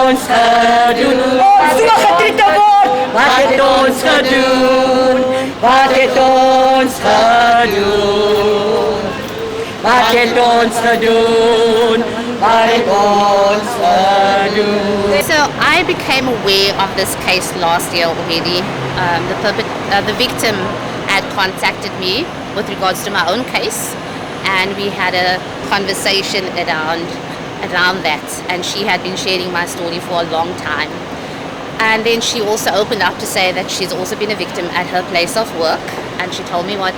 ons gedoen? Ons so getrek te word. Wat het ons gedoen? Wat het ons gedoen? Wat het ons gedoen? Wat het ons gedoen? So I became aware of this case last year already. The victim had contacted me with regards to my own case, and we had a conversation around that, and she had been sharing my story for a long time. And then she also opened up to say that she's also been a victim at her place of work, and she told me what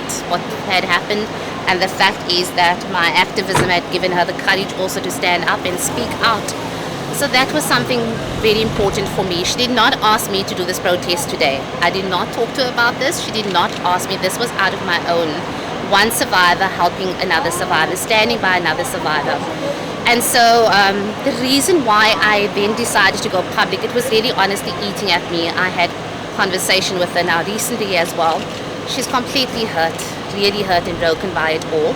had happened, and the fact is that my activism had given her the courage also to stand up and speak out. So that was something very important for me. She did not ask me to do this protest today. I did not talk to her about this. She did not ask me. This was out of my own. One survivor helping another survivor, standing by another survivor. And so the reason why I then decided to go public, it was really honestly eating at me. I had conversation with her now recently as well. She's completely hurt, really hurt and broken by it all.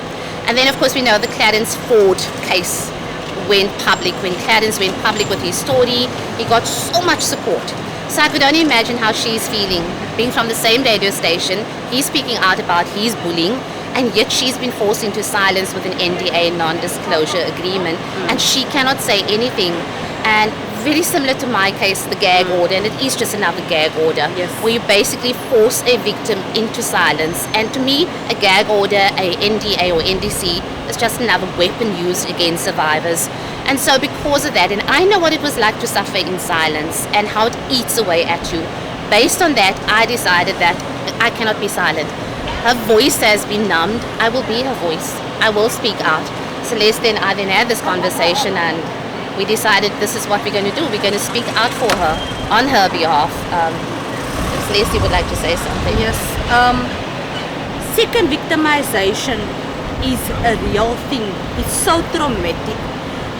And then of course we know the Clarence Ford case went public. When Clarence went public with his story, he got so much support. So I could only imagine how she's feeling, being from the same radio station. He's speaking out about his bullying, and yet she's been forced into silence with an NDA, non-disclosure agreement, and she cannot say anything. And very similar to my case, the gag order, and it is just another gag order, where you basically force a victim into silence. And to me, a gag order, a NDA or NDC, is just another weapon used against survivors. And so because of that, and I know what it was like to suffer in silence and how it eats away at you, based on that, I decided that I cannot be silent. Her voice has been numbed. I will be her voice. I will speak out. Celeste and I then had this conversation, and we decided this is what we're going to do. We're going to speak out for her, on her behalf. Celeste would like to say something. Yes. Second victimization is a real thing. It's so traumatic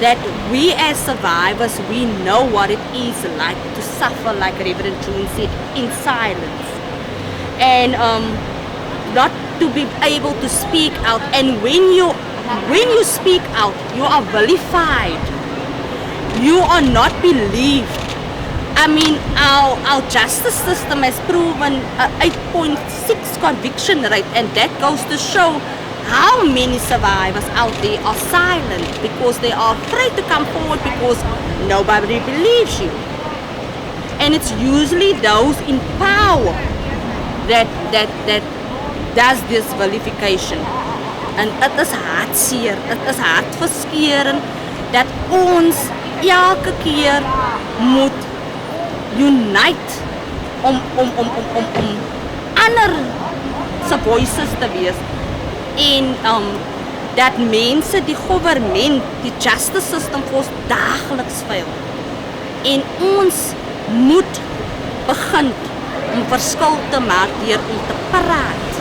that we as survivors, we know what it is like to suffer, like Reverend June said, in silence. And not to be able to speak out. And when you speak out, you are vilified. You are not believed. I mean, our justice system has proven a 8.6 conviction rate, and that goes to show how many survivors out there are silent because they are afraid to come forward because nobody believes you. And it's usually those in power that does this vilification. En dit is hartseer, dit is hartverskeurend dat ons elke keer moet unite om ander se voices te wees. En dat mense, die government, die justice system vir ons daagliks faal. En ons moet begin om verskil te maak deur om te praat.